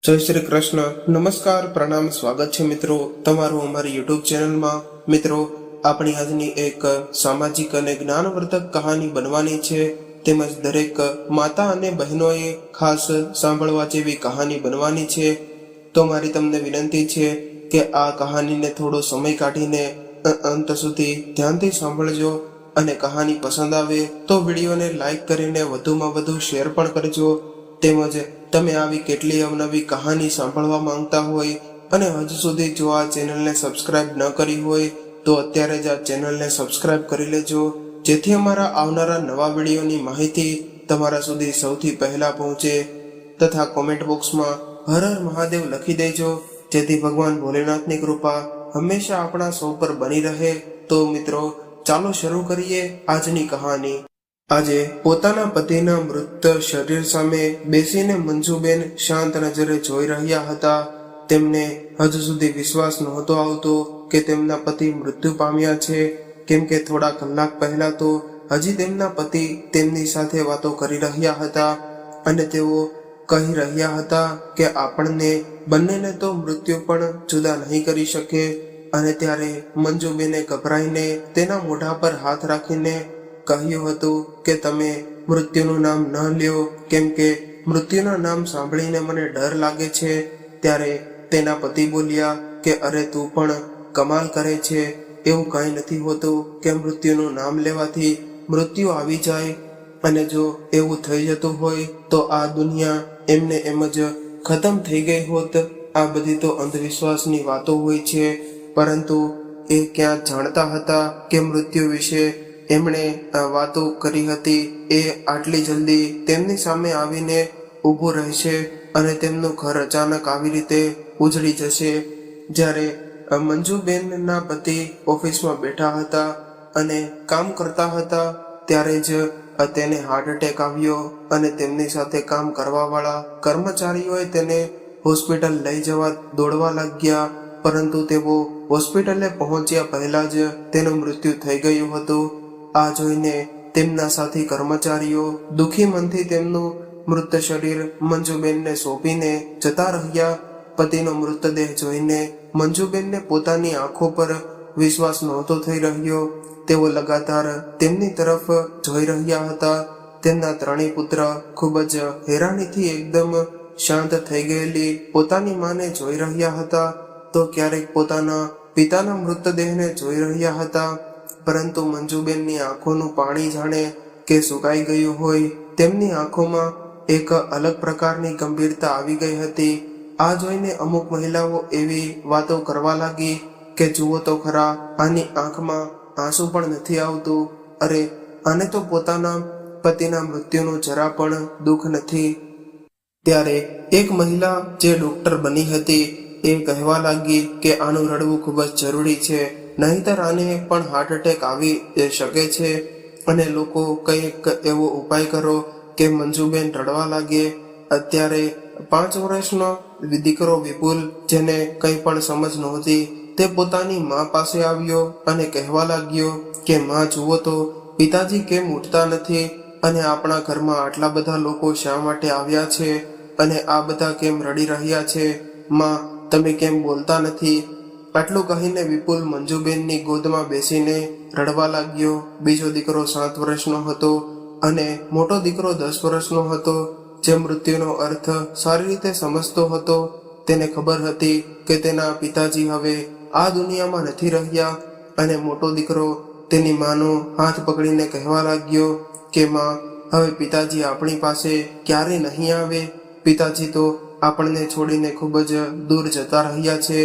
જય શ્રી કૃષ્ણ. નમસ્કાર, પ્રણામ, સ્વાગત છે મિત્રો તમારું અમારી યુટ્યુબ ચેનલમાં. મિત્રો, આપણી આજની એક સામાજિક અને જ્ઞાનવર્ધક કહાની બનવાની છે, તેમજ દરેક માતા અને બહેનોએ ખાસ સાંભળવા જેવી કહાની બનવાની છે. તો મારી તમને વિનંતી છે કે આ કહાનીને થોડો સમય કાઢીને અંત સુધી ધ્યાનથી સાંભળજો, અને કહાની પસંદ આવે તો વિડીયોને લાઈક કરીને વધુમાં વધુ શેર પણ કરજો. તેમજ તમે આવી કેટલી અવનવી કહાની સાંભળવા માંગતા હોય અને હજુ સુધી જો આ ચેનલને સબસ્ક્રાઇબ ન કરી હોય તો અત્યારે જ આ ચેનલને સબસ્ક્રાઇબ કરી લેજો, જેથી અમારા આવનારા નવા વિડીયોની માહિતી તમારા સુધી સૌથી પહેલા પહોંચે. તથા કોમેન્ટ બોક્સમાં હર હર મહાદેવ લખી દેજો, જેથી ભગવાન ભોલેનાથની કૃપા હંમેશા આપણા સૌ પર બની રહે. તો મિત્રો, ચાલો શરૂ કરીએ આજની કહાની. આજે પોતાના પતિના મૃત શરીર સામે બેસીને મંજુબેન શાંત નજરે જોઈ રહ્યા હતા. તેમને હજુ સુધી વિશ્વાસ નહોતો આવતો કે તેમના પતિ મૃત્યુ પામ્યા છે, કેમ કે થોડા કલાક પહેલા તો હજી તેમના પતિ તેમની સાથે વાતો કરી રહ્યા હતા અને તેઓ કહી રહ્યા હતા કે આપણને બંનેને તો મૃત્યુ પણ જુદા નહીં કરી શકે. અને ત્યારે મંજુબેને ગભરાઈને તેના મોઢા પર હાથ રાખીને કહ્યું હતું કે તમે મૃત્યુનું નામ ન લ્યો, કેમ કે મૃત્યુના નામ સાંભળીને મને ડર લાગે છે. ત્યારે તેના પતિ બોલ્યા કે અરે તું પણ કમાલ કરે છે, એવું કંઈ નથી હોતું કે મૃત્યુનું નામ લેવાથી મૃત્યુ આવી જાય, અને જો એવું થઈ જતું હોય તો આ દુનિયા એમને એમ જ ખતમ થઈ ગઈ હોત. આ બધી તો અંધવિશ્વાસની વાતો હોય છે, પરંતુ એ ક્યાં જાણતા હતા કે મૃત્યુ વિશે એમણે વાતો કરી હતી એ આટલી જલ્દી તેમની સામે આવીને ઊભું રહેશે અને તેમનું ઘર અચાનક આવી રીતે ઉજળી જશે. જ્યારે મંજુબેનના પતિ ઓફિસમાં બેઠા હતા અને કામ કરતા હતા ત્યારે જ તેને હાર્ટ એટેક આવ્યો અને તેમની સાથે કામ કરવાવાળા કર્મચારીઓએ તેને હોસ્પિટલ લઈ જવા દોડવા લાગ્યા, પરંતુ તેઓ હોસ્પિટલે પહોંચ્યા પહેલા જ તેનું મૃત્યુ થઈ ગયું હતું. આ જોઈને તેમના સાથી કર્મચારીઓ દુઃખી મનથી તેમનું મૃત શરીર મંજુબેનને સોંપીને જતા રહ્યા. પતિનો મૃતદેહ જોઈને મંજુબેનને પોતાની આંખો પર વિશ્વાસ નહોતો થઈ રહ્યો. તેઓ લગાતાર તેમની તરફ જોઈ રહ્યા હતા. તેમના ત્રણેય પુત્ર ખૂબ જ હેરાનીથી એકદમ શાંત થઈ ગયેલી પોતાની માને જોઈ રહ્યા હતા, તો ક્યારેક પોતાના પિતાના મૃતદેહને જોઈ રહ્યા હતા. પરંતુ મંજુબેનની આંખોનું પાણી જાણે કે સુકાઈ ગયું હોય. તેમની આંખોમાં એક અલગ પ્રકારની ગંભીરતા આવી ગઈ હતી. આ જોઈને અમુક મહિલાઓ એવી વાતો કરવા લાગી કે જુઓ તો ખરા, આની આંખમાં આંસુ પણ નથી આવતું. અરે, આને તો પોતાના પતિના મૃત્યુનું જરા પણ દુઃખ નથી. ત્યારે એક મહિલા જે ડોક્ટર બની હતી એ કહેવા લાગી કે આનું રડવું ખૂબ જ જરૂરી છે, નહીંતર આને પણ હાર્ટ એટેક આવી શકે છે, અને લોકો કંઈક એવો ઉપાય કરો કે મંજુબેન રડવા લાગે. અત્યારે 5 વર્ષનો દીકરો વિપુલ, જેને કંઈ પણ સમજ નહોતી, તે પોતાની મા પાસે આવ્યો અને કહેવા લાગ્યો કે માં જુઓ તો પિતાજી કેમ ઉઠતા નથી, અને આપણા ઘરમાં આટલા બધા લોકો શા માટે આવ્યા છે, અને આ બધા કેમ રડી રહ્યા છે, માં તમે કેમ બોલતા નથી. આટલું કહીને વિપુલ મંજુબેનની ગોદમાં બેસીને રડવા લાગ્યો. બીજો દીકરો 7 વર્ષનો હતો અને મોટો દીકરો 10 વર્ષનો હતો, જે મૃત્યુનો અર્થ સારી રીતે સમજતો હતો. તેને ખબર હતી કે તેના પિતાજી હવે આ દુનિયામાં નથી રહ્યા, અને મોટો દીકરો તેની માનો હાથ પકડીને કહેવા લાગ્યો કે માં, હવે પિતાજી આપણી પાસે ક્યારે નહીં આવે. પિતાજી તો આપણને છોડીને ખૂબ જ દૂર જતા રહ્યા છે,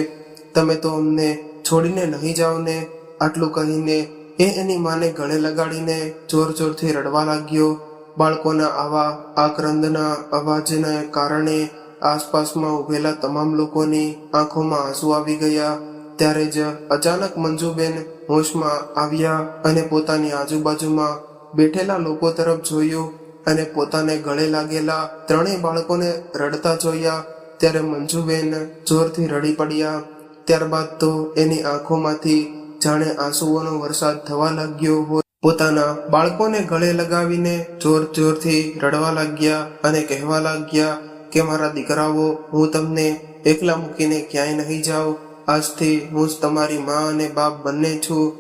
તમે તો અમને છોડીને નહીં જાઓ ને. આટલું કહીને એ એની માને ગળે લગાડીને જોર જોરથી રડવા લાગ્યો. બાળકોના આવા આક્રંદના અવાજને કારણે આસપાસમાં ઉભેલા તમામ લોકોની આંખોમાં આંસુ આવી ગયા. ત્યારે જ અચાનક મંજુબેન હોશમાં આવ્યા અને પોતાની આજુબાજુમાં બેઠેલા લોકો તરફ જોયું અને પોતાને ગળે લાગેલા 3 બાળકોને રડતા જોયા. ત્યારે મંજુબેન જોરથી રડી પડ્યા. ત્યારબાદ તો એની આંખોમાંથી જાણે આંસુઓનો વરસાદ થવા લાગ્યો હોય. પોતાના બાળકોને ગળે લગાવીને જોર જોરથી રડવા લાગ્યા અને કહેવા લાગ્યા કે મારા દીકરાઓ, હું તમને એકલા મૂકીને ક્યાંય નહીં જાઉં. આજથી હું જ તમારી માં અને બાપ બંને છું.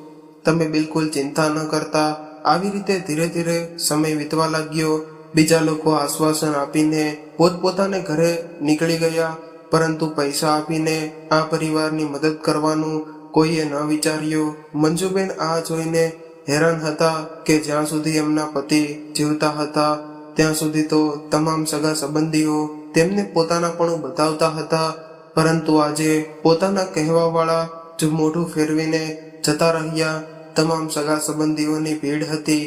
તમે બિલકુલ ચિંતા ન કરતા. આવી રીતે ધીરે ધીરે સમય વીતવા લાગ્યો. બીજા લોકો આશ્વાસન આપીને પોતપોતાને ઘરે નીકળી ગયા, પરંતુ પૈસા આપીને આ પરિવારની મદદ કરવાનું કોઈએ ન વિચાર્યું. મંજુબેન આ જોઈને હેરાન હતા કે જ્યાં સુધી એમના પતિ જીવતા હતા ત્યાં સુધી તો તમામ સગા સંબંધીઓ તેમને પોતાનાપણું બતાવતા હતા, પરંતુ આજે પોતાના કહેવાવાળા જ મોઢું ફેરવીને જતા રહ્યા. તમામ સગા સંબંધીઓની ભીડ હતી,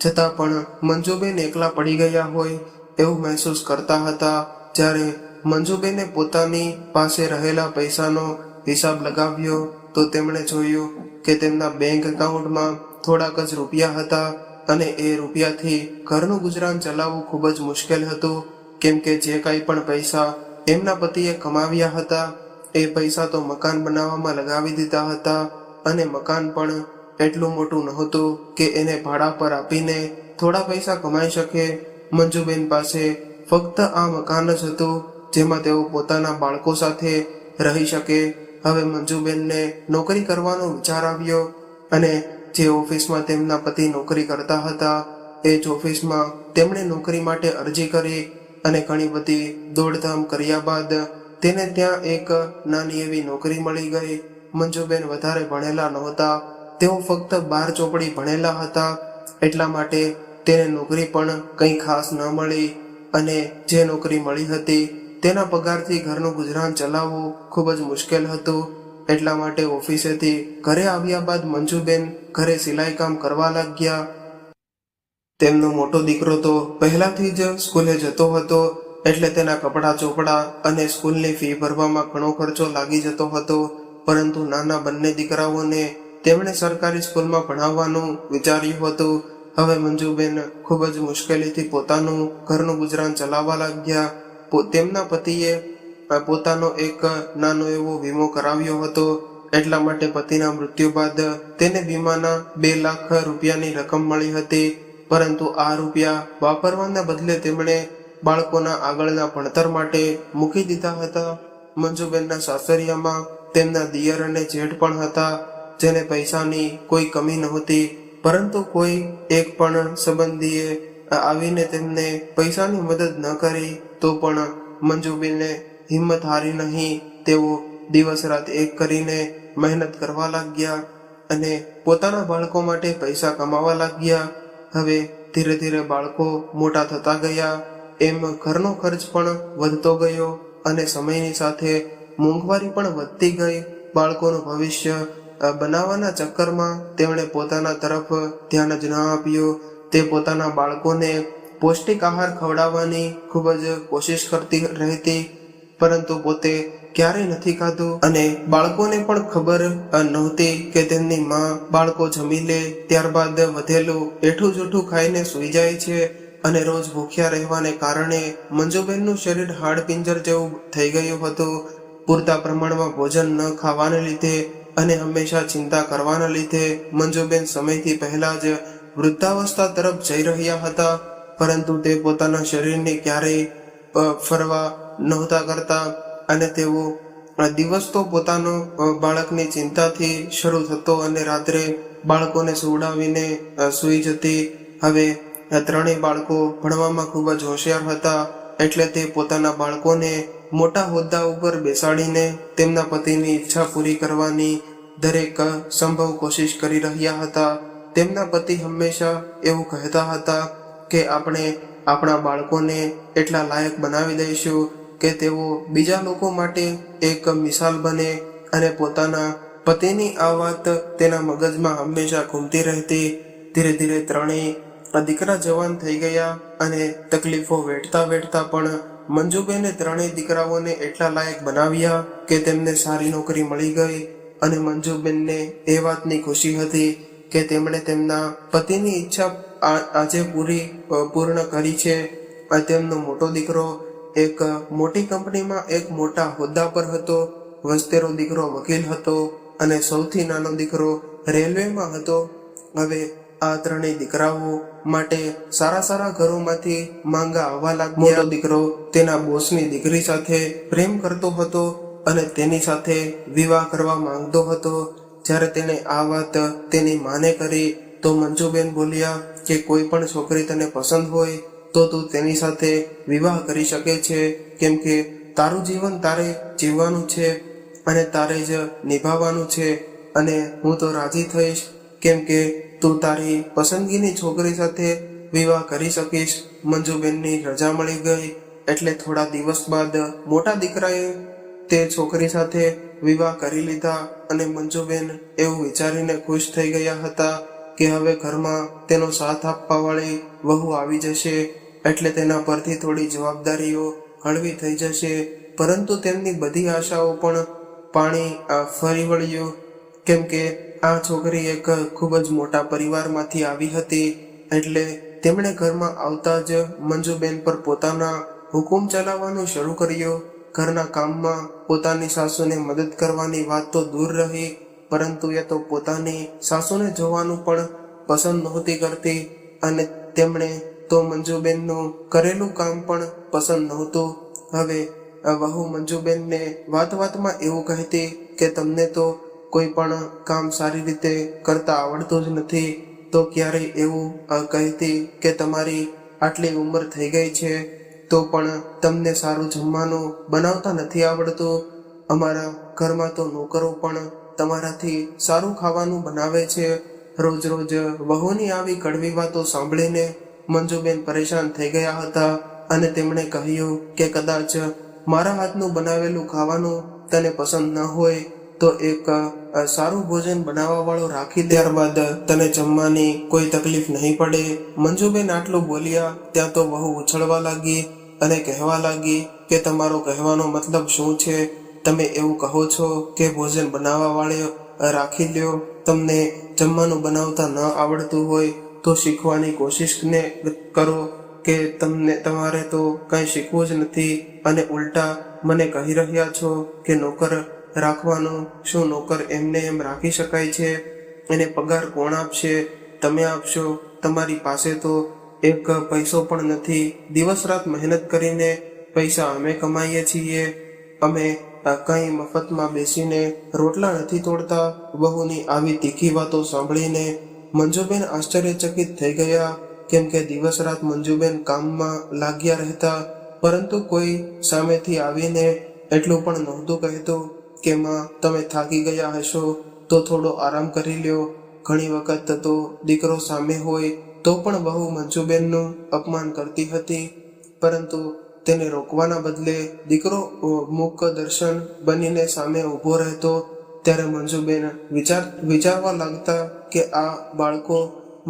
છતાં પણ મંજુબેન એકલા પડી ગયા હોય એવું મહેસૂસ કરતા હતા. જ્યારે મંજુબેને પોતાની પાસે રહેલા પૈસાનો હિસાબ લગાવ્યો તો તેમણે જોયું કે તેમના બેંક એકાઉન્ટમાં થોડાક જ રૂપિયા હતા, અને એ રૂપિયાથી ઘરનું ગુજરાન ચલાવવું ખૂબ જ મુશ્કેલ હતું, કેમ કે જે કાંઈ પણ પૈસા એમના પતિએ કમાવ્યા હતા એ પૈસા તો મકાન બનાવવામાં લગાવી દીધા હતા, અને મકાન પણ એટલું મોટું નહોતું કે એને ભાડા પર આપીને થોડા પૈસા કમાઈ શકે. મંજુબેન પાસે ફક્ત આ મકાન જ હતું જેમાં તેઓ પોતાના બાળકો સાથે રહી શકે. હવે મંજુબેનને નોકરી કરવાનો વિચાર આવ્યો, અને જે ઓફિસમાં તેમના પતિ નોકરી કરતા હતા એ જ ઓફિસમાં તેમણે નોકરી માટે અરજી કરી, અને ઘણી બધી દોડધામ કર્યા બાદ તેને ત્યાં એક નાની એવી નોકરી મળી ગઈ. મંજુબેન વધારે ભણેલા નહોતા, તેઓ ફક્ત 12 ચોપડી ભણેલા હતા, એટલા માટે તેને નોકરી પણ કંઈ ખાસ ન મળી, અને જે નોકરી મળી હતી તેના પગારથી ઘરનું ગુજરાન ચલાવવું ખૂબ જ મુશ્કેલ હતું. એટલા માટે ઓફિસેથી ઘરે આવ્યા બાદ મંજુબેન ઘરે સિલાઈ કામ કરવા લાગ્યા. તેમનો મોટો દીકરો તો પહેલાથી જ સ્કૂલે જતો હતો, એટલે તેના કપડાં ચોપડા અને સ્કૂલની ફી ભરવામાં ઘણો ખર્ચો લાગી જતો હતો. પરંતુ નાના બંને દીકરાઓને તેમણે સરકારી સ્કૂલમાં ભણાવવાનું વિચાર્યું હતું. હવે મંજુબેન ખૂબ જ મુશ્કેલીથી પોતાનું ઘરનું ગુજરાન ચલાવવા લાગ્યા. તેમના પતિએ પોતાનો એક નાનો એવો વીમો કરાવ્યો હતો, એટલા માટે પતિના મૃત્યુ બાદ તેને વીમાના 2 લાખ રૂપિયાની રકમ મળી હતી. પરંતુ આ રૂપિયા વાપરવાના બદલે તેમણે બાળકોના આગળના ભણતર માટે મૂકી દીધા હતા. મંજુબેનના સાસરિયામાં તેમના દિયર અને જેઠ પણ હતા, જેને પૈસાની કોઈ કમી નહોતી, પરંતુ કોઈ એક પણ સંબંધીએ આવીને તેમને પૈસાની મદદ ન કરી તો પણ મંજુબેને હિંમત હારી નહીં. તેઓ દિવસ રાત એક કરીને મહેનત કરવા લાગ્યા અને પોતાના બાળકો માટે પૈસા કમાવા લાગ્યા. હવે ધીરે ધીરે બાળકો મોટા થતા ગયા, એમ ઘરનો ખર્ચ પણ વધતો ગયો, અને સમયની સાથે મોંઘવારી પણ વધતી ગઈ. બાળકોનું ભવિષ્ય બનાવવાના ચક્કરમાં તેમણે પોતાના તરફ ધ્યાન જ ન આપ્યું. તે પોતાના બાળકોને પૌષ્ટિક આહાર ખવડાવવાની ખૂબ જ કોશિશ કરતી રહેતી, પરંતુ પોતે ક્યારેય નથી ખાધું, અને બાળકોને પણ ખબર નહોતી કે તેમની માં બાળકો જમી લે ત્યારબાદ વધેલું એઠું જૂઠું ખાઈને સૂઈ જાય છે, અને રોજ ભૂખ્યા રહેવાને કારણે મંજુબેનનું શરીર હાડપિંજર જેવું થઈ ગયું હતું. પૂરતા પ્રમાણમાં ભોજન ન ખાવાને લીધે અને હંમેશા ચિંતા કરવાના લીધે મંજુબેન સમયથી પહેલા જ વૃદ્ધાવસ્થા તરફ જઈ રહ્યા હતા, પરંતુ તે પોતાના શરીરને ક્યારેય ફરવા નહોતા કરતા, અને તેઓ દિવસ તો પોતાનો બાળકની ચિંતાથી શરૂ થતો અને રાત્રે બાળકોને સુવડાવીને સૂઈ જતી. હવે 3 બાળકો ભણવામાં ખૂબ જ હોશિયાર હતા, એટલે તે પોતાના બાળકોને મોટા હોદ્દા ઉપર બેસાડીને તેમના પતિની ઈચ્છા પૂરી કરવાની દરેક સંભવ કોશિશ કરી રહ્યા હતા. તેમના પતિ હંમેશા એવું કહેતા હતા કે આપણે આપણા બાળકોને એટલા લાયક બનાવી દઈશું કે તેઓ બીજા લોકો માટે એક મિસાલ બને, અને પોતાના પતિની આ વાત તેના મગજમાં હંમેશા ઘૂમતી રહેતી. ધીરે ધીરે 3 દીકરા જવાન થઈ ગયા, અને તકલીફો વેઠતા વેઠતા પણ મંજુબેને 3 દીકરાઓને એટલા લાયક બનાવ્યા કે તેમને સારી નોકરી મળી ગઈ, અને મંજુબેનને એ વાતની ખુશી હતી કે તેમણે તેમના પતિની ઈચ્છા આજે પૂર્ણ કરી છે. તેમનો મોટો દીકરો એક મોટી કંપનીમાં એક મોટા હોદ્દા પર હતો, વસ્તેરો દીકરો વકીલ હતો, અને સૌથી નાનો દીકરો રેલવેમાં હતો. હવે આ 3 દીકરાઓ માટે સારા સારા ઘરોમાંથી માંગા આવવા લાગ્યા. મોટો દીકરો તેના બોસની દીકરી સાથે પ્રેમ કરતો હતો અને તેની સાથે વિવાહ કરવા માંગતો હતો. જ્યારે તેણે આ વાત તેની માને કરી તો મંજુબેન બોલ્યા કે કોઈ પણ છોકરી તને પસંદ હોય તો તું તેની સાથે વિવાહ કરી શકે છે, કેમ કે તારું જીવન તારે જીવવાનું છે અને તારે જ નિભાવવાનું છે અને હું તો રાજી થઈશ, કેમ કે તું તારી પસંદગીની છોકરી સાથે વિવાહ કરી શકીશ. મંજુબેનની રજા મળી ગઈ એટલે થોડા દિવસ બાદ મોટા દીકરાએ તે છોકરી સાથે વિવાહ કરી લીધા અને મંજુબેન એવું વિચારીને ખુશ થઈ ગયા હતા કે હવે ઘરમાં તેનો સાથ આપવા વાળી વહુ આવી જશે એટલે તેના પરથી થોડી જવાબદારીઓ હળવી થઈ જશે. પરંતુ તેમની બધી આશાઓ પણ પાણી ફરી વળ્યું, કેમ કે આ છોકરી એક ખૂબ જ મોટા પરિવારમાંથી આવી હતી એટલે તેમણે ઘરમાં આવતા જ મંજુબેન પર પોતાના હુકુમ ચલાવવાનું શરૂ કર્યું. ઘરના કામમાં પોતાની સાસુને મદદ કરવાની વાત તો દૂર રહી, પરંતુ એ તો પોતાની સાસુને જોવાનું પણ પસંદ નહોતી કરતી અને તેમણે તો મંજુબેનનું કરેલું કામ પણ પસંદ નહોતું. હવે વહુ મંજુબેનને વાત વાતમાં એવું કહેતી કે તમને તો કોઈ પણ કામ સારી રીતે કરતા આવડતું જ નથી, તો ક્યારેય એવું કહેતી કે તમારી આટલી ઉંમર થઈ ગઈ છે તો પણ તમને સારું જમવાનું બનાવતા નથી આવડતું. અમારા ઘરમાં તો નોકરો પણ તમારાથી સારું ખાવાનું બનાવે છે. રોજ રોજ વહુની આવી કડવી વાતો સાંભળીને મંજુબેન પરેશાન થઈ ગયા હતા અને તેમણે કહ્યું કે કદાચ મારા હાથનું બનાવેલું ખાવાનું તને પસંદ ન હોય તો એક સારું ભોજન બનાવવા વાળો રાખી દે, ત્યારબાદ તને જમવાની કોઈ તકલીફ નહીં પડે. મંજુબેન આટલું બોલ્યા ત્યાં તો વહુ ઉછળવા લાગી અને કહેવા લાગી કે તમારો કહેવાનો મતલબ શું છે? તમે એવું કહો છો કે ભોજન બનાવવા વાળે રાખી લ્યો. તમને જમવાનું બનાવતા ન આવડતું હોય તો શીખવાની કોશિશ ને કરો કે તમારે તો કંઈ શીખવું જ નથી અને ઉલટા મને કહી રહ્યા છો કે નોકર રાખવાનું. શું નોકર એમને એમ રાખી શકાય છે? એને પગાર કોણ આપશે? તમે આપશો? તમારી પાસે તો એક પૈસો પણ નથી. દિવસ રાત મહેનત કરીને પૈસા અમે કમાઈએ છીએ. અમે કંઈ મફતમાં બેસીને રોટલા નથી તોડતા. વહુની આવી તીખી વાતો સાંભળીને મંજુબેન આશ્ચર્યચકિત થઈ ગયા, કેમ કે દિવસ રાત મંજુબેન કામમાં લાગ્યા રહેતા, પરંતુ કોઈ સામેથી આવીને એટલું પણ નહોતું કહેતું કે માં તમે થાકી ગયા હશો તો થોડો આરામ કરી લ્યો. ઘણી વખત તો દીકરો સામે હોય તો પણ વહુ મંજુબેનનું અપમાન કરતી હતી, પરંતુ તેને રોકવાના બદલે દીકરો મૂક દર્શન બનીને સામે ઊભો રહેતો. ત્યારે મંજુબેન વિચારવા લાગતા કે આ બાળકો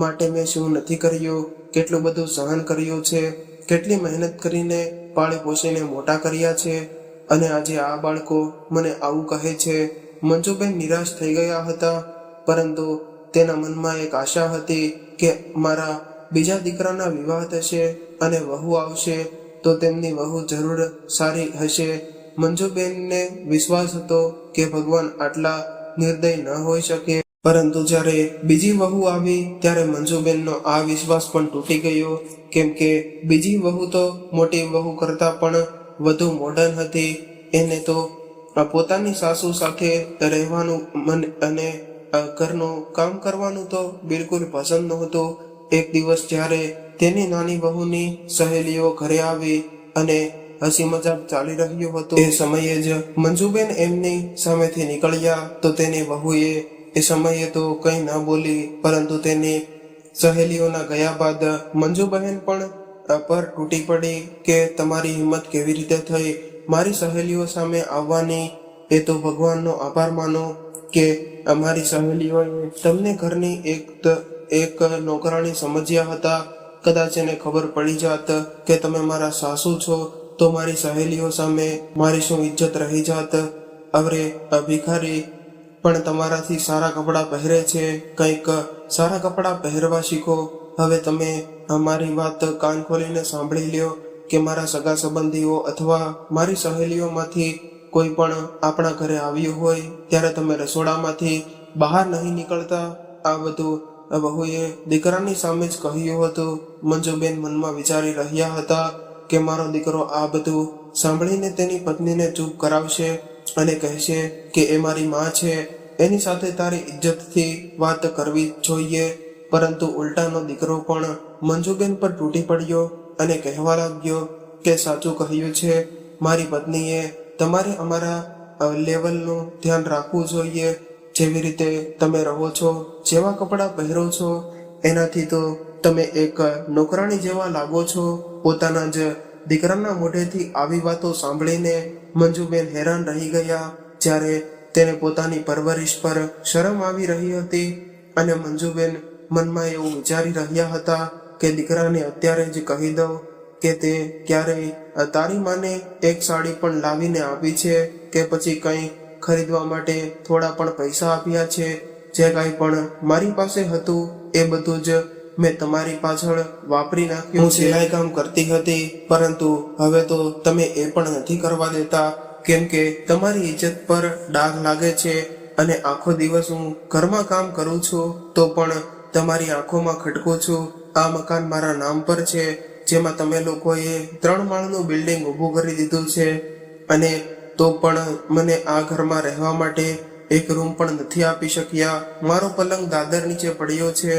માટે મેં શું નથી કર્યું, કેટલું બધું સહન કર્યું છે, કેટલી મહેનત કરીને પાળી પોષીને મોટા કર્યા છે અને આજે આ બાળકો મને આવું કહે છે. મંજુબેન નિરાશ થઈ ગયા હતા, પરંતુ તેના મનમાં એક આશા હતી કે મારા બીજા દીકરાના વિવાહ થશે અને વહુ આવશે તો તેમની વહુ જરૂર સારી હશે. મંજુબેનને વિશ્વાસ હતો કે ભગવાન આટલા નિર્દય ન હોઈ શકે. પરંતુ જ્યારે બીજી વહુ આવી ત્યારે મંજુબેનનો આ વિશ્વાસ પણ તૂટી ગયો, કેમ કે બીજી વહુ તો મોટી વહુ કરતાં પણ વધુ મોડર્ન હતી. એને તો પોતાની સાસુ સાથે રહેવાનું અને ઘરનું કામ કરવાનું તો બિલકુલ પસંદ નહોતું. એક દિવસ જ્યારે તેની નાની વહુની સહેલીઓ ઘરે આવી અને હસી મજાક ચાલી રહ્યું હતું, એ સમયે જ મંજુબેન એમની સામેથી નીકળ્યા તો તેની વહુએ એ સમયે તો કંઈ ન બોલી, પરંતુ તેની સહેલીઓના ગયા બાદ મંજુબહેન પણ પર તૂટી પડી કે તમારી હિંમત કેવી રીતે થઈ મારી સહેલીઓ સામે આવવાની? એ તો ભગવાનનો આભાર માનો કે અમારી સહેલીઓએ તમને ઘરની એક નોકરાણી સમજ્યા હતા. કદાચ એને ખબર પડી જાત કે તમે મારા સાસુ છો તો મારી સહેલીઓ સામે મારી શું ઇજ્જત રહી જાત. અવરે ભિખારી પણ તમારાથી સારા કપડાં પહેરે છે, કંઈક સારા કપડાં પહેરવા શીખો. હવે તમે મારી વાત કાન ખોલીને સાંભળી લ્યો કે મારા સગા સંબંધીઓ અથવા મારી સહેલીઓમાંથી કોઈ પણ આપણા ઘરે આવ્યું હોય ત્યારે તમે રસોડામાંથી બહાર નહીં નીકળતા. આ બધું વહુએ દીકરાની સામે જ કહ્યું હતું. મંજુબેન મનમાં વિચારી રહ્યા હતા કે મારો દીકરો આ બધું સાંભળીને તેની પત્નીને ચૂપ કરાવશે અને કહેશે કે એ મારી માં છે, એની સાથે તારી ઇજ્જતથી વાત કરવી જોઈએ. પરંતુ ઉલટાનો દીકરો પણ મંજુબેન પર તૂટી પડ્યો અને કહેવા લાગ્યો કે સાચું કહ્યું છે, મારી પત્નીએ તમારે અમારા લેવલનું ધ્યાન રાખવું જોઈએ. જેવી રીતે તમે રહો છો, જેવા કપડાં પહેરો છો, એનાથી તો તમે એક નોકરાણી જેવા લાગો છો. પોતાના જ દીકરાના મોઢેથી આવી વાતો સાંભળીને મંજુબેન હેરાન રહી ગયા. જ્યારે તેને પોતાની પરવરિશ પર શરમ આવી રહી હતી અને મંજુબેન મનમાં એવું વિચારી રહ્યા હતા કે દીકરાને અત્યારે જ કહી દઉં કે તે ક્યારેય તારી માને એક સાડી પણ લાવીને આપી છે કે પછી કંઈ ખરીદવા માટે થોડા પણ પૈસા આપ્યા છે. જે કાંઈ પણ મારી પાસે હતું એ બધું જ મેં તમારી પાછળ વાપરી નાખ્યું. હું સિલાઈ કામ કરતી હતી, પરંતુ હવે તો તમે એ પણ નથી કરવા દેતા, કેમ કે તમારી ઇજ્જત પર ડાઘ લાગે છે અને આખો દિવસ હું ઘરમાં કામ કરું છું તો પણ તમારી આંખોમાં ખટકું છું. આ મકાન મારા નામ પર છે, જેમાં તમે લોકોએ 3 માળનું બિલ્ડિંગ ઊભું કરી દીધું છે અને તો પણ મને આ ઘરમાં રહેવા માટે એક રૂમ પણ નથી આપી શક્યા. મારો પલંગ દાદર નીચે પડ્યો છે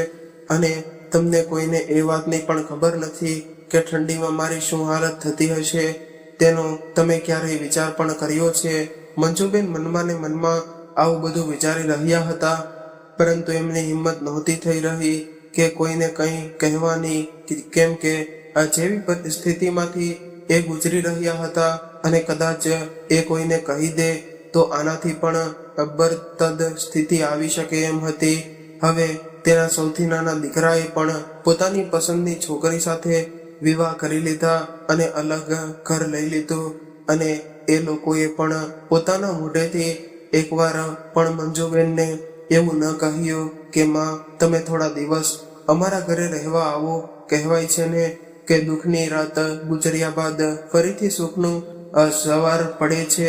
અને તમને કોઈને એ વાતની પણ ખબર નથી કે ઠંડીમાં મારી શું હાલત થતી હશે. તેનો તમે ક્યારેય વિચાર પણ કર્યો છે? મંજુબેન મનમાં ને મનમાં આવું બધું વિચારી રહ્યા હતા, પરંતુ એમની હિંમત નહોતી થઈ રહી કે કોઈને કંઈ કહેવાની, કેમ કે આ જેવી પરિસ્થિતિમાંથી એ ગુજરી રહ્યા હતા અને કદાચ એ કોઈને કહી દે તો આનાથી પણ બરતદ સ્થિતિ આવી શકે એમ હતી. હવે તેના સૌથી નાના દીકરાએ પણ પોતાની પસંદની છોકરી સાથે વિવાહ કરી લીધા અને અલગ ઘર લઈ લીધું અને એ લોકોએ પણ પોતાના મોઢેથી એકવાર પણ મંજુબેનને એવું ન કહ્યું કે માં તમે થોડા દિવસ અમારા ઘરે રહેવા આવો. કહેવાય છે ને કે દુઃખની રાત ગુજર્યા બાદ ફરીથી સુખનું સવાર પડે છે,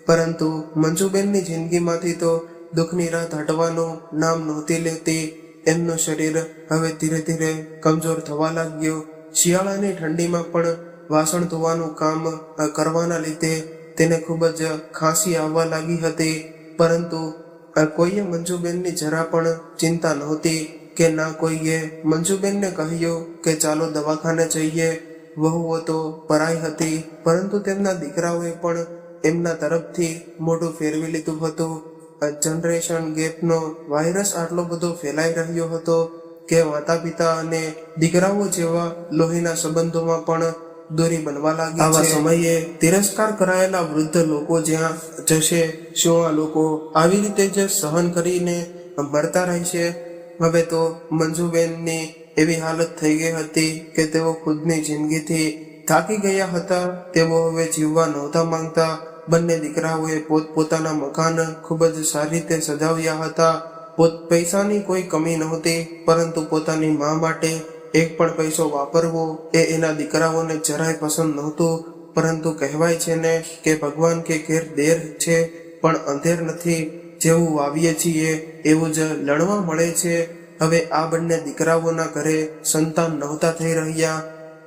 પરંતુ મંજુબેનની જિંદગીમાંથી તો દુઃખની રાત હટવાનું નામ નહોતી લેતી. એમનું શરીર હવે ધીરે ધીરે કમજોર થવા લાગ્યું. શિયાળાની ઠંડીમાં પણ વાસણ ધોવાનું કામ કરવાના લીધે તેને ખૂબ જ ખાંસી આવવા લાગી હતી, પરંતુ કોઈએ મંજુબેનની જરા પણ ચિંતા નહોતી કે ના કોઈએ મંજુબેનને કહ્યું કે ચાલો દવાખાને જઈએ. વહુઓ તો પરાઈ હતી, પરંતુ તેમના દીકરાઓએ પણ એમના તરફથી મોઢું ફેરવી લીધું હતું. જનરેશન ગેપનો વાયરસ આટલો બધો ફેલાઈ રહ્યો હતો કે માતા પિતા અને દીકરાઓ જેવા લોહીના સંબંધોમાં પણ દૂરી બનવા લાગી. આવા સમયે તિરસ્કાર કરાયેલા વૃદ્ધ લોકો જ્યાં જશે, શું આ લોકો આવી રીતે જ સહન કરીને મરતા રહેશે? હવે તો મંજુબેનની એવી હાલત થઈ ગઈ હતી કે તેઓ ખુદની જિંદગીથી થાકી ગયા હતા. તેઓ હવે જીવવા નહોતા માંગતા. બંને દીકરાઓએ પોતપોતાના મકાન ખૂબ જ સારી રીતે સજાવ્યા હતા. પૈસાની કોઈ કમી નહોતી, પરંતુ પોતાની મા માટે એક પણ પૈસો વાપરવો એ એના દીકરાઓને જરાય પસંદ નહોતું. પરંતુ કહેવાય છે ને કે ભગવાન કે ઘેર દેર છે પણ અંધેર નથી. જેવું વાવીએ છીએ એવું જ લણવા મળે છે. હવે આ બંને દીકરાઓના ઘરે સંતાન નહોતા થઈ રહ્યા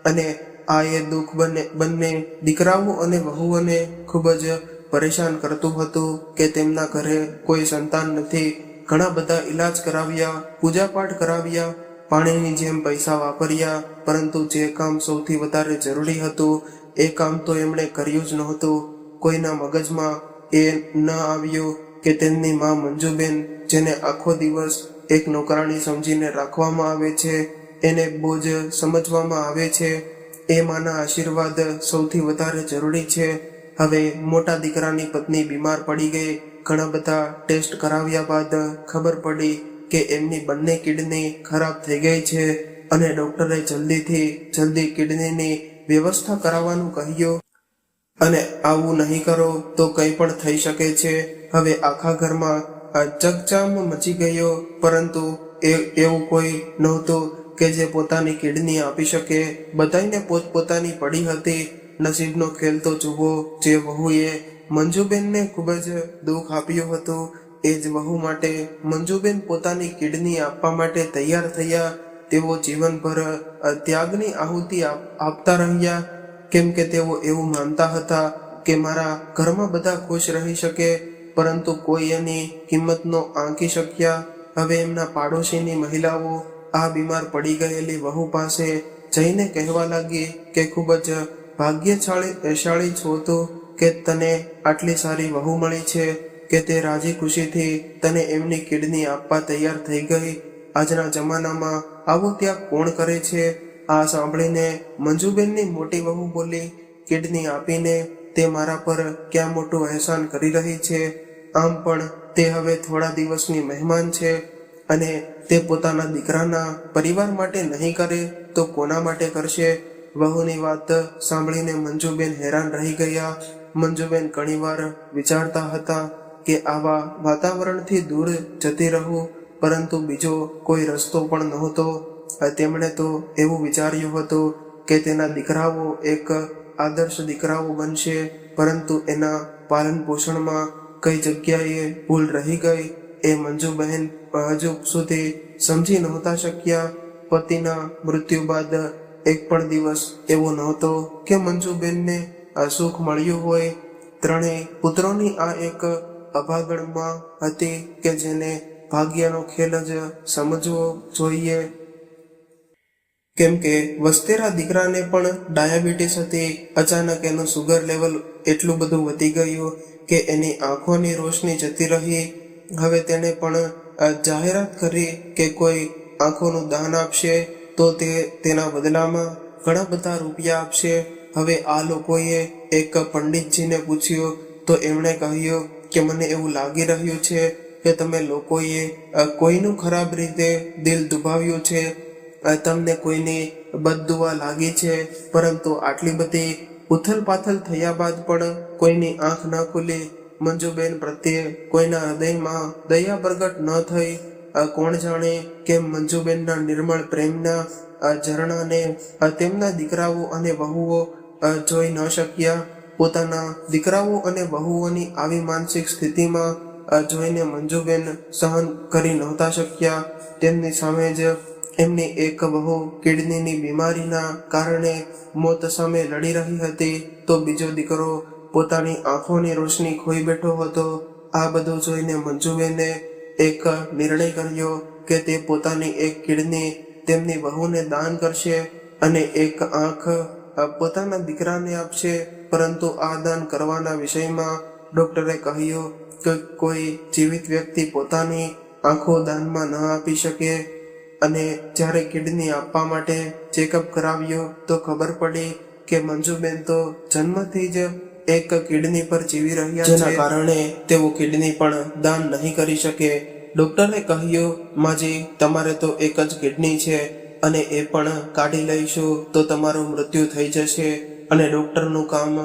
અને આ એ દુઃખ બંને દીકરાઓ અને વહુઓને ખૂબ જ પરેશાન કરતું હતું કે તેમના ઘરે કોઈ સંતાન નથી. ઘણા બધા ઈલાજ કરાવ્યા, પૂજાપાઠ કરાવ્યા, પાણીની જેમ પૈસા વાપર્યા, પરંતુ જે કામ સૌથી વધારે જરૂરી હતું એ કામ તો એમણે કર્યું જ નહોતું. કોઈના મગજમાં એ ન આવ્યું કે તેમની માં મંજુબેન, જેને આખો દિવસ એક નોકરાણી સમજીને રાખવામાં આવે છે, એને બોજ સમજવામાં આવે છે, એ માના આશીર્વાદ સૌથી વધારે જરૂરી છે. હવે મોટા દીકરાની પત્ની બીમાર પડી ગઈ. ઘણા બધા ટેસ્ટ કરાવ્યા બાદ ખબર પડી કે એમની બંને કિડની ખરાબ થઈ ગઈ છે અને ડોક્ટરે જલ્દીથી જલ્દી કિડનીની વ્યવસ્થા કરાવવાનું કહ્યું અને આવું નહીં કરો તો કંઈ પણ થઈ શકે છે. હવે આખા ઘરમાં ચકચામ મચી ગયો, પરંતુ એવું કોઈ નહોતું કે જે પોતાની કિડની આપી શકે. બધાને પોતપોતાની પડી હતી. નસીબનો ખેલ તો જુઓ, જે વહુએ મંજુબેનને ખૂબ જ દુઃખ આપ્યું હતું એ જ વહુ માટે મંજુબેન પોતાની કિડની આપવા માટે તૈયાર થયા. તેઓ જીવનભર ત્યાગની આહુતિ આપતા રહ્યા, કેમ કે તેઓ એવું માનતા હતા કે મારા ઘરમાં બધા ખુશ રહી શકે, પરંતુ કોઈ એની કિંમત ન આંકી શક્યા. હવે એમના પાડોશીની મહિલાઓ આ બીમાર પડી ગયેલી વહુ પાસે જઈને કહેવા લાગી કે ખૂબ જ ભાગ્યશાળી છો તો કે તને આટલી સારી વહુ મળી છે કે તે રાજી ખુશીથી તને એમની કિડની આપવા તૈયાર થઈ ગઈ. આજના જમાનામાં આવો ત્યાગ કોણ કરે છે? આ સાંભળીને મંજુબેનની મોટી વહુ બોલી, કિડની આપીને તે મારા પર ક્યાં મોટું અહેસાન કરી રહી છે. આમ પણ તે હવે થોડા દિવસની મહેમાન છે અને તે પોતાના દીકરાના પરિવાર માટે નહીં કરે તો કોના માટે કરશે? વહુની વાત સાંભળીને મંજુબેન હેરાન રહી ગયા. મંજુબેન ઘણીવાર વિચારતા હતા કે આવા વાતાવરણથી દૂર જતી રહું, પરંતુ બીજો કોઈ રસ્તો પણ નહોતો. તેમણે તો એવું વિચાર્યું હતું કે તેના દીકરાઓ એક આદર્શ દીકરાઓ બનશે, પરંતુ એના પાલન પોષણમાં કઈ જગ્યાએ ભૂલ રહી ગઈ એ મંજુબહેન હજુ સુધી સમજી નહોતા શક્યા. પતિના મૃત્યુ બાદ એક પણ દિવસ એવો નહોતો કે મંજુબેનને આ સુખ મળ્યું હોય. ત્રણેય પુત્રોની આ એક અભાગણમાં હતી કે જેને ભાગ્યનો ખેલ જ સમજવો જોઈએ, કેમ કે વસ્તેરા દીકરાને પણ ડાયાબિટીસ હતી. અચાનક એનું સુગર લેવલ એટલું બધું વધી ગયું કે એની આંખોની રોશની જતી રહી. હવે તેણે પણ જાહેરાત કરી કે કોઈ આંખોનું દાન આપશે તો તે તેના બદલામાં ઘણા બધા રૂપિયા આપશે. હવે આ લોકોએ એક પંડિતજીને પૂછ્યું તો એમણે કહ્યું કે મને એવું લાગી રહ્યું છે કે તમે લોકોએ કોઈનું ખરાબ રીતે દિલ દુભાવ્યું છે, તમને કોઈની બદદુઆ લાગી છે. પરંતુ આટલી બધી ઉથલ પાથલ થયા બાદ પણ કોઈની આંખ ન ખુલી. મંજુબેન પ્રત્યે કોઈના હૃદયમાં દયા પ્રગટ ન થઈ. કોણ જાણે કે મંજુબેનના નિર્મળ પ્રેમના ઝરણાને તેમના દીકરાઓ અને વહુઓ જોઈ ન શક્યા. પોતાના દીકરાઓ અને વહુઓની આવી માનસિક સ્થિતિમાં જોઈને મંજુબેન સહન કરી નહોતા શક્યા. તેમની સામે જ એમની એક વહુ કિડનીની બીમારીના કારણે મોત સામે લડી રહી હતી, તો બીજો દીકરો પોતાની આંખોની રોશની ખોઈ બેઠો હતો. આ બધું જોઈને મંજુબેને એક નિર્ણય કર્યો કે તે પોતાની એક કિડની તેમની વહુને દાન કરશે અને એક આંખ પોતાના દીકરાને આપશે. પરંતુ આ દાન કરવાના વિષયમાં ડોક્ટરે કહ્યું કે કોઈ જીવિત વ્યક્તિ પોતાની આંખો દાનમાં ન આપી શકે. અને જ્યારે કિડની આપવા માટે ચેકઅપ કરાવ્યો તો ખબર પડી કે મંજુબેન તો જન્મથી જ એક કિડની પર જીવી રહ્યા છે, જેના કારણે તેઓ કિડની પણ દાન નહીં કરી શકે. ડોક્ટરે કહ્યું, માજી તમારે તો એક જ કિડની છે અને એ પણ કાઢી લઈશું તો તમારું મૃત્યુ થઈ જશે. અને ડોક્ટરનું કામ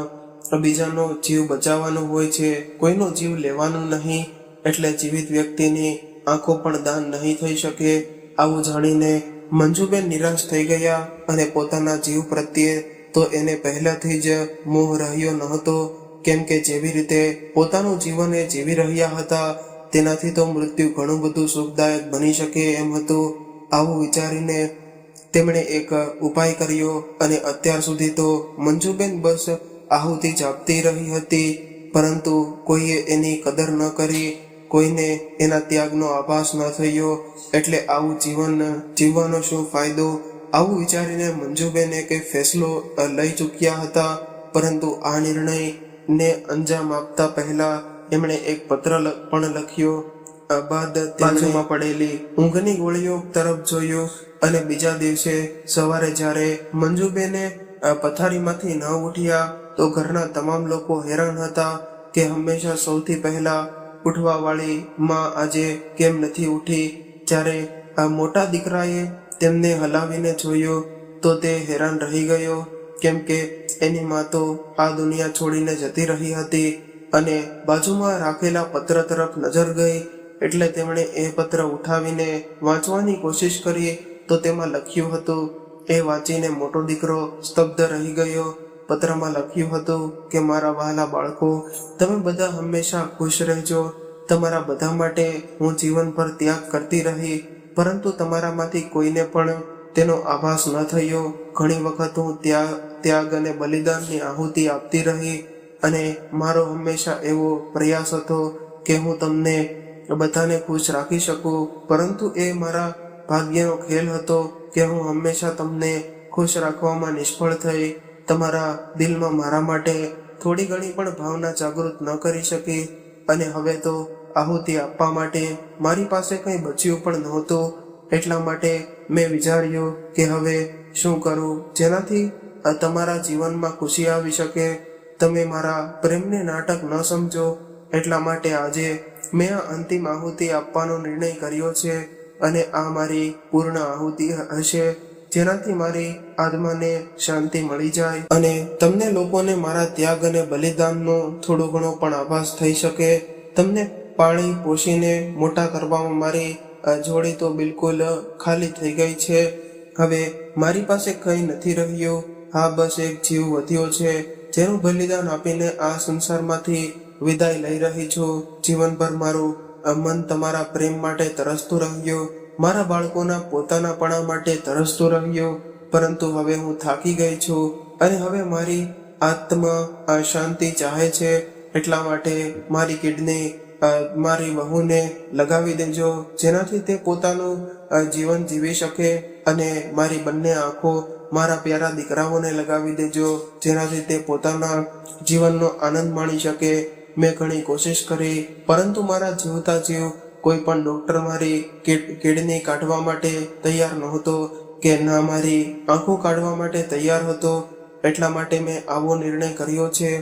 બીજાનો જીવ બચાવવાનું હોય છે, કોઈનો જીવ લેવાનું નહીં. એટલે જીવિત વ્યક્તિની આંખો પણ દાન નહીં થઈ શકે. આવું જાણીને મંજુબેન નિરાશ થઈ ગયા અને પોતાના જીવ પ્રત્યે તો એને પહેલાથી જ મોહ રહ્યો નહોતો, કેમ કે જેવી રીતે પોતાનું જીવન એ જીવી રહ્યા હતા તેનાથી તો મૃત્યુ ઘણું બધું સુખદાયક બની શકે એમ હતું. આવું વિચારીને તેમણે એક ઉપાય કર્યો અને અત્યાર સુધી તો મંજુબેન બસ આહુતિ જ આપતી રહી હતી, પરંતુ કોઈએ એની કદર ન કરી, કોઈને એના ત્યાગનો આભાસ ન થયો. એટલે આવું જીવન જીવવાનો શું ફાયદો? આવું વિચારીને મંજુબેન એક ફેસલો લઈ ચૂક્યા હતા. પરંતુ આ નિર્ણયને અંજામ આપતા પહેલા એમણે એક પત્ર પણ લખ્યો. બાદ બાજુમાં પડેલી ઊંઘની ગોળીઓ તરફ જોયું અને બીજા દિવસે સવારે જ્યારે મંજુબેને પથારીમાંથી ન ઉઠ્યા તો ઘરના તમામ લોકો હેરાન હતા કે હંમેશા સૌથી પહેલા ઉઠવાવાળી માં આજે કેમ નથી ઉઠી. જ્યારે આ મોટા દીકરાએ તેમને હલાવીને જોયો તો તે હેરાન રહી ગયો, કેમ કે એની માં તો આ દુનિયા છોડીને જતી રહી હતી. અને બાજુમાં રાખેલા પત્ર તરફ નજર ગઈ એટલે તેમણે એ પત્ર ઉઠાવીને વાંચવાની કોશિશ કરી તો તેમાં લખ્યું હતું. એ વાંચીને મોટો દીકરો સ્તબ્ધ રહી ગયો. પત્રમાં લખ્યું હતું કે મારા વહાલા બાળકો, તમે બધા હંમેશા ખુશ રહેજો. તમારા બધા માટે હું જીવનભર ત્યાગ કરતી રહી, પરંતુ તમારામાંથી કોઈને પણ તેનો આભાસ ન થયો. ઘણી વખત હું ત્યાગ અને બલિદાનની આહુતિ આપતી રહી, અને મારો હંમેશા એવો પ્રયાસ હતો કે હું તમને બધાને ખુશ રાખી શકું, પરંતુ એ મારા ભાગ્યનો ખેલ હતો કે હું હંમેશા તમને ખુશ રાખવામાં નિષ્ફળ થઈ. તમારા દિલમાં મારા માટે થોડી ઘણી પણ ભાવના જાગૃત ન કરી શકી, અને હવે તો આહુતિ આપવા માટે મારી પાસે કંઈ બચ્યું પણ નહોતું. એટલા માટે મેં વિચાર્યું કે હવે શું કરું જેનાથી તમારા જીવનમાં ખુશી આવી શકે. તમે મારા પ્રેમને નાટક ન સમજો. એટલા માટે આજે મેં આ અંતિમ આહુતિ આપવાનો નિર્ણય કર્યો છે, અને આ મારી પૂર્ણ આહુતિ હશે, જેનાથી મારી આત્માને શાંતિ મળી જાય અને તમને લોકોને મારા ત્યાગ અને બલિદાનનો થોડો ઘણો પણ આભાસ થઈ શકે. તમને પાળી પોષીને મોટા કરવામાં મારી જોડી તો બિલકુલ ખાલી થઈ ગઈ છે. હવે મારી પાસે કંઈ નથી રહ્યું. હા, બસ એક જીવ વધ્યો છે, જેનું બલિદાન આપીને આ સંસારમાંથી વિદાય લઈ રહી છું. જીવનભર મારું મન તમારા પ્રેમ માટે તરસતું રહ્યું, મારા બાળકોના પોતાનાપણા માટે તરસતું રહ્યું, પરંતુ હવે હું થાકી ગઈ છું, અને હવે મારી આત્મા શાંતિ ચાહે છે. એટલા માટે મારી કિડની મારી વહુને લગાવી દેજો, જેનાથી તે પોતાનું જીવન જીવી શકે, અને મારી બંને આંખો મારા પ્યારા દીકરાઓને લગાવી દેજો, જેનાથી તે પોતાના જીવનનો આનંદ માણી શકે. મેં ઘણી કોશિશ કરી, પરંતુ મારા જીવતા જીવ કોઈ પણ ડોક્ટર મારી કિડની કાઢવા માટે તૈયાર નહોતો, કે ના મારી આંખો કાઢવા માટે તૈયાર હતો. એટલા માટે મેં આવો નિર્ણય કર્યો છે.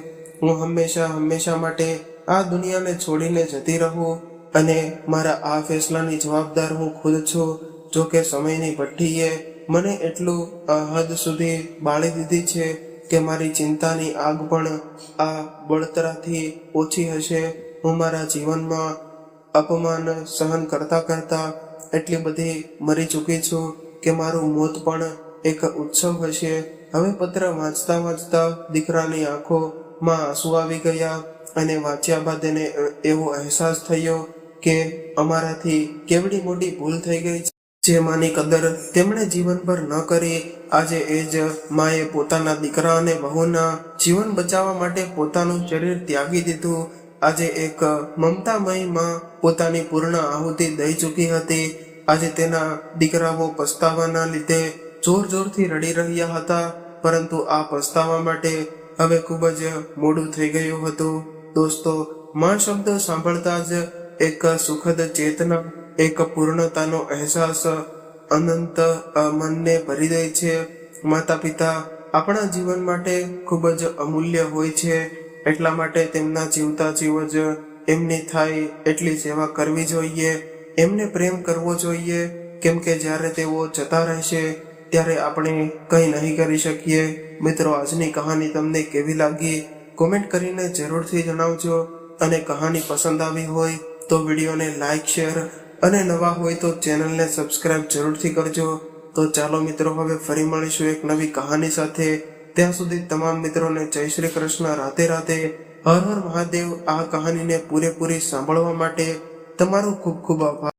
હું હંમેશા માટે આ દુનિયાને છોડીને જતી રહું, અને મારા આ ફેસલાની જવાબદાર હું ખુદ છું. જો કે સમયની ભઠ્ઠીએ મને એટલું હદ સુધી બાળી દીધી છે કે મારી ચિંતાની આગ પણ આ બળતરાથી ઓછી હશે. હું મારા જીવનમાં અપમાન સહન કરતા એટલી બધી મરી ચૂકી છું કે મારું મોત પણ એક ઉત્સવ હશે. હવે પત્ર વાંચતા દીકરાની આંખોમાં આંસુ આવી ગયા, અને વાંચ્યા બાદ એને એવો અહેસાસ થયો કે અમારાથી કેવડી મોટી ભૂલ થઈ ગઈ છે. જે માની કદર તેમણે જીવનભર ન કરી, આજે એ જ માએ પોતાના દીકરા અને વહુના જીવન બચાવવા માટે પોતાનું શરીર ત્યાગી દીધું. આજે એક મમતામય માં પોતાની પૂર્ણ આહુતિ દઈ ચૂકી હતી. આજે તેના દીકરાઓ પસ્તાવાના લીધે જોરથી રડી રહ્યા હતા, પરંતુ આ પસ્તાવા માટે હવે ખૂબ જ મોડું થઈ ગયું હતું. દોસ્તો, માં શબ્દ સાંભળતા જ એક સુખદ ચેતના, એક પૂર્ણતાનો અહેસાસ અનંત મનને ભરી દે છે. માતા પિતા આપણા જીવન માટે ખૂબ જ અમૂલ્ય હોય છે. એટલા માટે તેમના જીવતા જીવ જ એમની થાય એટલી સેવા કરવી જોઈએ, એમને પ્રેમ કરવો જોઈએ, કેમ કે જ્યારે તેઓ જતા રહેશે ત્યારે આપણે કંઈ નહીં કરી શકીએ. મિત્રો, આજની કહાની તમને કેવી લાગી કોમેન્ટ કરીને જરૂરથી જણાવજો, અને કહાની પસંદ આવી હોય તો વિડીયોને લાઈક, શેર, અને નવા હોય તો ચેનલને સબસ્ક્રાઇબ જરૂરથી કરજો. તો ચાલો મિત્રો, હવે ફરી મળીશું એક નવી કહાની સાથે. ત્યાં સુધી તમામ મિત્રોને જય શ્રી કૃષ્ણ, રાધે રાધે, હર હર મહાદેવ. આ કહાનીને પૂરેપૂરી સાંભળવા માટે તમારો ખૂબ ખૂબ આભાર.